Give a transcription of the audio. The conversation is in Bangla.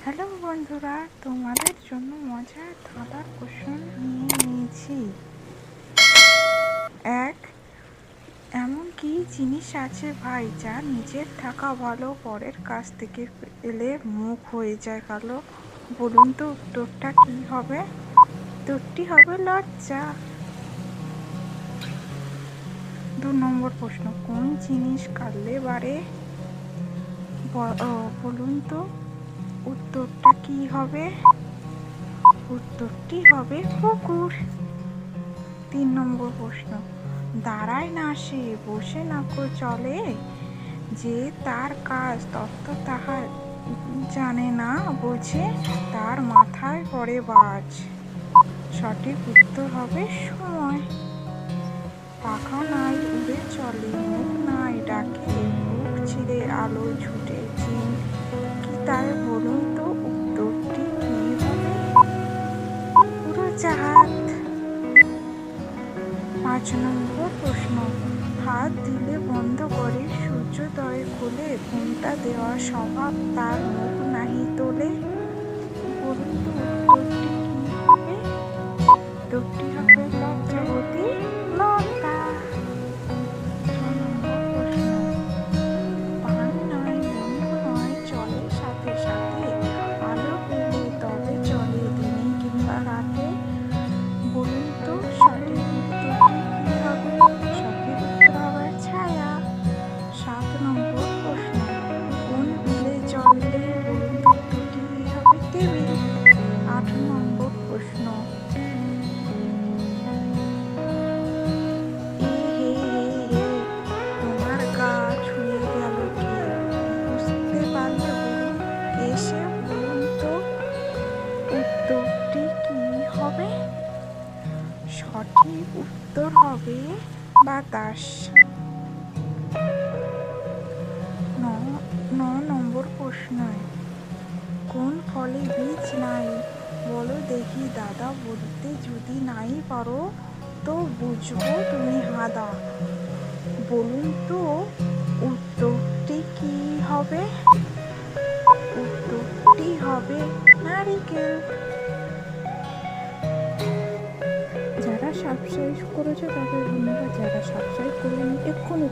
হ্যালো বন্ধুরা, তোমাদের জন্য মজার ধাঁধার কোশ্চেন নিয়ে নিয়েছি। এমন কি জিনিস আছে ভাই, যা নিজের থাকা ভালো, পরের কাছ থেকে এলে মুখ হয়ে যায় কালো? বলুন তো উত্তরটা কি হবে? উত্তরটি হবে লজ্জা। 2 নম্বর প্রশ্ন, কোন জিনিস কাটলে বাড়ে? বলুন তো উত্তরটা কি হবে? উত্তরটি হবে কুকুর। 3 নম্বর প্রশ্ন, দাঁড়ায় না সে, বসে না চলে, যে তার কাজ তত্ত্ব তাহার জানে না বোঝে, তার মাথায় পড়ে বাজ। সঠিক উত্তর হবে সময়। পাখা নাই উড়ে চলে, মুখ নাই ডাকে, বুক ছিঁড়ে আলো ছুটে, চিন কি তাই? বলুন তো উত্তরটি কি হবে? উড়োজাহাজ। 5 নম্বর প্রশ্ন, হাত দিলে বন্ধ করে, সূর্যোদয়ে খোলে, ঘুমটা দেওয়ার স্বভাব তার, মুখ নাহি তোলে। বলুন তো উত্তরটি কি হবে? উত্তরটি হবে লজ্জাবতী লতা। 6 নম্বর প্রশ্ন, পান নয় বন্ধু নয়, চলে সাথে সাথে, আলো পেলে তবে চলে, দিনে কিংবা রাতে। বলুন তো সঠিক উত্তরটি কি হবে? সঠিক উত্তর হবে ছায়া। 7 নম্বর প্রশ্ন, কোন বিলে জল নেই? বলুন তো উত্তরটি কি হবে? টেবিল। 8 নম্বর প্রশ্ন, এ হে হে হে, তোমার গা ছুঁয়ে গেল কে? বুঝতে পারলে বলুন কে সে? বলুন তো উত্তরটি কি হবে? সঠিক উত্তর হবে বাতাস। 9 নম্বর প্রশ্ন, কোন ফলে বীজ নাই? বলো দেখি দাদা, বলতে যদি নাই পারো তো বুঝবো তুমি হাদা। বলুন তো উত্তরটি কি হবে? উত্তরটি হবে নারিকেল। যারা সাবস্ক্রাইব করেছে তাদের ধন্যবাদ, যারা সাবস্ক্রাইব করলেন এক্ষুনি